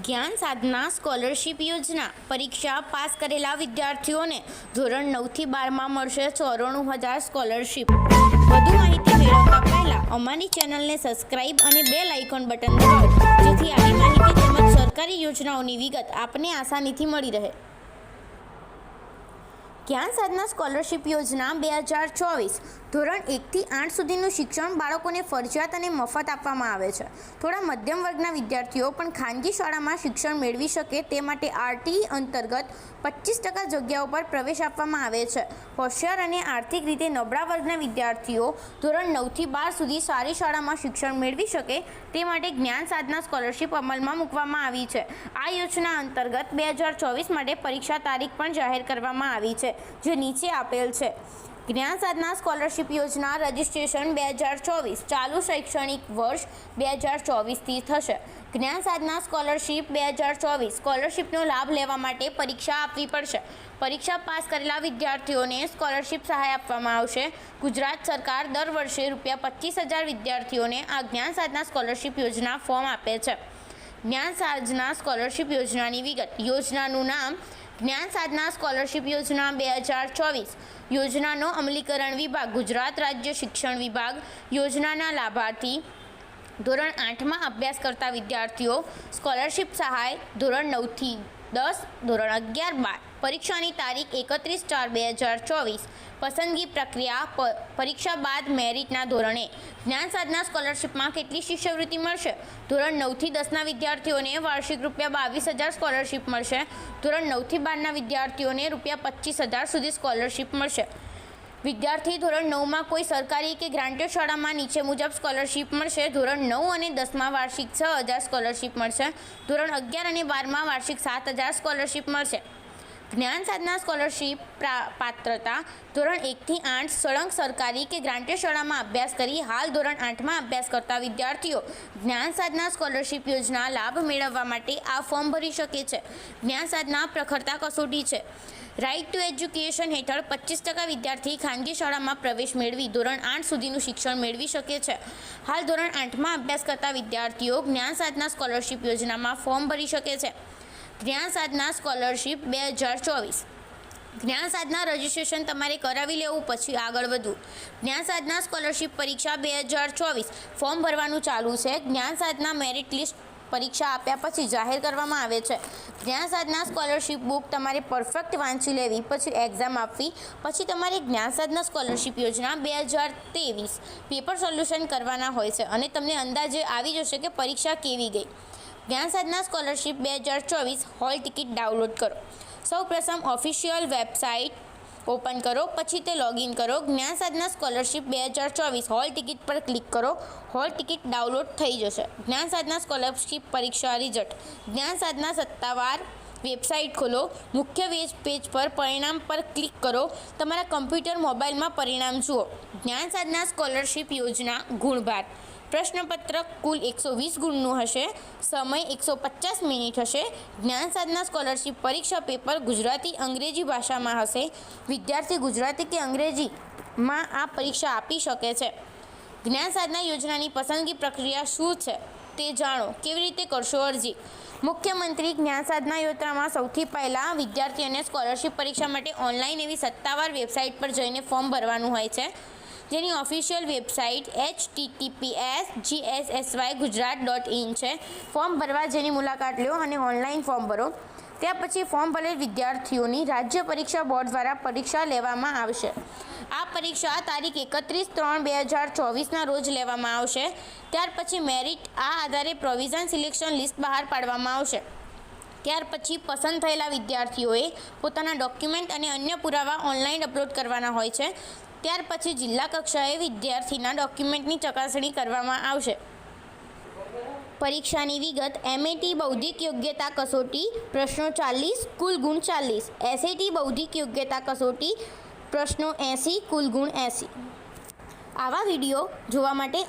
જ્ઞાન સાધના સ્કોલરશીપ યોજના પરીક્ષા પાસ કરેલા વિદ્યાર્થીઓને ધોરણ 9 થી 12માં મળશે 94,000 સ્કોલરશીપ। વધુ માહિતી મેળવતા પહેલા અમારી ચેનલને સબસ્ક્રાઇબ અને બેલ આઇકોન બટન દબાવો, જેથી આવી માહિતી તેમજ સરકારી યોજનાઓની વિગત આપને આસાનીથી મળી રહે। જ્ઞાન સાધના સ્કોલરશીપ યોજના 2024 ધોરણ 1 થી 8 સુધીનું શિક્ષણ બાળકોને ફરજિયાત અને મફત આપવામાં આવે છે। થોડા મધ્યમ વર્ગના વિદ્યાર્થીઓ પણ ખાનગી શાળામાં શિક્ષણ મેળવી શકે તે માટે આરટીઈ અંતર્ગત 25% જગ્યાઓ પર પ્રવેશ આપવામાં આવે છે। હોશિયાર અને આર્થિક રીતે નબળા વર્ગના વિદ્યાર્થીઓ ધોરણ 9 થી 12 સુધી સારી શાળામાં શિક્ષણ મેળવી શકે તે માટે જ્ઞાન સાધના સ્કોલરશીપ અમલમાં મૂકવામાં આવી છે। આ યોજના અંતર્ગત 2024 માટે પરીક્ષા તારીખ પણ જાહેર કરવામાં આવી છે, જે નીચે આપેલ છે। જ્ઞાન સાધના સ્કોલરશીપ યોજના રજિસ્ટ્રેશન 2024 ચાલુ શૈક્ષણિક વર્ષ 2024થી થશે। જ્ઞાન સાધના સ્કોલરશીપ 2024 સ્કોલરશીપનો લાભ લેવા માટે પરીક્ષા આપવી પડશે। પરીક્ષા પાસ કરેલા વિદ્યાર્થીઓને સ્કોલરશીપ સહાય આપવામાં આવશે। ગુજરાત સરકાર દર વર્ષે ₹25,000 વિદ્યાર્થીઓને આ જ્ઞાન સાધના સ્કોલરશીપ યોજના ફોર્મ આપે છે। જ્ઞાન સાધના સ્કોલરશીપ યોજનાની વિગત। યોજનાનું નામ જ્ઞાન સાધના સ્કોલરશીપ યોજના 2024 યોજનાનો અમલીકરણ વિભાગ ગુજરાત રાજ્ય શિક્ષણ વિભાગ। યોજનાના લાભાર્થી ધોરણ 8માં અભ્યાસ કરતા વિદ્યાર્થીઓ। સ્કોલરશીપ સહાય ધોરણ 9 થી 10, ધોરણ 11-12। પરીક્ષાની તારીખ 31/4/2024। પસંદગી પ્રક્રિયા પરીક્ષા બાદ મેરિટના ધોરણે। જ્ઞાન સાધના સ્કોલરશીપમાં કેટલી શિષ્યવૃત્તિ મળશે? ધોરણ 9 થી 10ના વિદ્યાર્થીઓને વાર્ષિક ₹22,000 સ્કોલરશીપ મળશે। ધોરણ 9 થી 12ના વિદ્યાર્થીઓને ₹25,000 સુધી સ્કોલરશીપ મળશે। વિદ્યાર્થી ધોરણ 9માં કોઈ સરકારી કે ગ્રાન્ટેડ શાળામાં નીચે મુજબ સ્કોલરશીપ મળશે। ધોરણ 9 અને 10માં વાર્ષિક 6,000 સ્કોલરશીપ મળશે। ધોરણ 11 અને 12માં વાર્ષિક 7,000 સ્કોલરશીપ મળશે। જ્ઞાન સાધના સ્કોલરશીપ પાત્રતા ધોરણ 1 થી 8 સળંગ સરકારી કે ગ્રાન્ટેડ શાળામાં અભ્યાસ કરી હાલ ધોરણ 8માં અભ્યાસ કરતા વિદ્યાર્થીઓ જ્ઞાન સાધના સ્કોલરશીપ યોજના લાભ મેળવવા માટે આ ફોર્મ ભરી શકે છે। જ્ઞાન સાધના પ્રખરતા કસોટી છે। રાઇટ ટુ એજ્યુકેશન હેઠળ 25% વિદ્યાર્થી ખાનગી શાળામાં પ્રવેશ મેળવી ધોરણ 8 સુધીનું શિક્ષણ મેળવી શકે છે। હાલ ધોરણ 8માં અભ્યાસ કરતા વિદ્યાર્થીઓ જ્ઞાન સાધના સ્કોલરશીપ યોજનામાં ફોર્મ ભરી શકે છે। જ્ઞાન સાધના સ્કોલરશીપ 2024 જ્ઞાન સાધના રજિસ્ટ્રેશન તમારે કરાવી લેવું પછી આગળ વધવું। જ્ઞાન સાધના સ્કોલરશીપ પરીક્ષા 2024 ફોર્મ ભરવાનું ચાલુ છે। જ્ઞાન સાધના મેરિટ લિસ્ટ પરીક્ષા આપ્યા પછી જાહેર કરવામાં આવે છે। જ્ઞાન સાધના સ્કોલરશીપ બુક તમારે પરફેક્ટ વાંચી લેવી, પછી એક્ઝામ આપવી, પછી તમારે જ્ઞાન સાધના સ્કોલરશીપ યોજના 2023 પેપર સોલ્યુશન કરવાના હોય છે અને તમને અંદાજે આવી જશે કે પરીક્ષા કેવી ગઈ। જ્ઞાન સાધના સ્કોલરશીપ 2024 હોલ ટિકિટ ડાઉનલોડ કરો। સૌપ્રથમ ઓફિશિયલ વેબસાઇટ ઓપન કરો, પછી તે લોગિન કરો। જ્ઞાન સાધના સ્કોલરશીપ 2024 હોલ ટિકિટ પર ક્લિક કરો। હોલ ટિકિટ ડાઉનલોડ થઈ જશે। જ્ઞાન સાધના સ્કોલરશીપ પરીક્ષા રિઝલ્ટ। જ્ઞાન સાધના સત્તાવાર વેબસાઇટ ખોલો। મુખ્ય પેજ પર પરિણામ પર ક્લિક કરો। તમારા કમ્પ્યુટર મોબાઈલમાં પરિણામ જુઓ। જ્ઞાન સાધના સ્કોલરશીપ યોજના ગુણભાર। પ્રશ્નપત્ર કુલ 120 ગુણનું હશે। સમય 150 મિનિટ હશે। જ્ઞાન સાધના સ્કોલરશીપ પરીક્ષા પેપર ગુજરાતી અંગ્રેજી ભાષામાં હશે। વિદ્યાર્થી ગુજરાતી કે અંગ્રેજીમાં આ પરીક્ષા આપી શકે છે। જ્ઞાન સાધના યોજનાની પસંદગી પ્રક્રિયા શું છે તે જાણો। કેવી રીતે કરશો અરજી? મુખ્યમંત્રી જ્ઞાન સાધના યોજનામાં સૌથી પહેલાં વિદ્યાર્થીઓને સ્કોલરશીપ પરીક્ષા માટે ઓનલાઈન એવી સત્તાવાર વેબસાઇટ પર જઈને ફોર્મ ભરવાનું હોય છે, જેની ઓફિશિયલ વેબસાઇટ https://gssy.gujarat.in છે। ફોર્મ ભરવા જેની મુલાકાત લો અને ઓનલાઈન ફોર્મ ભરો। ત્યાર પછી ફોર્મ ભરેલ વિદ્યાર્થીઓની રાજ્ય પરીક્ષા બોર્ડ દ્વારા પરીક્ષા લેવામાં આવશે। આ પરીક્ષા તારીખ 31/3/2024ના રોજ લેવામાં આવશે। ત્યાર પછી મેરિટ આ આધારે પ્રોવિઝન સિલેક્શન લિસ્ટ બહાર પાડવામાં આવશે। ત્યાર પછી પસંદ થયેલા વિદ્યાર્થીઓએ પોતાના ડોક્યુમેન્ટ અને અન્ય પુરાવા ઓનલાઈન અપલોડ કરવાના હોય છે। ત્યાર પછી જિલ્લા કક્ષાએ વિદ્યાર્થીના ડોક્યુમેન્ટની ચકાસણી કરવામાં આવશે। પરીક્ષાની વિગત। MET બૌદ્ધિક યોગ્યતા કસોટી પ્રશ્નો 40 કુલ ગુણ 40। SAT બૌદ્ધિક યોગ્યતા કસોટી પ્રશ્નો 80 કુલ ગુણ 80। આવા વિડીયો જોવા માટે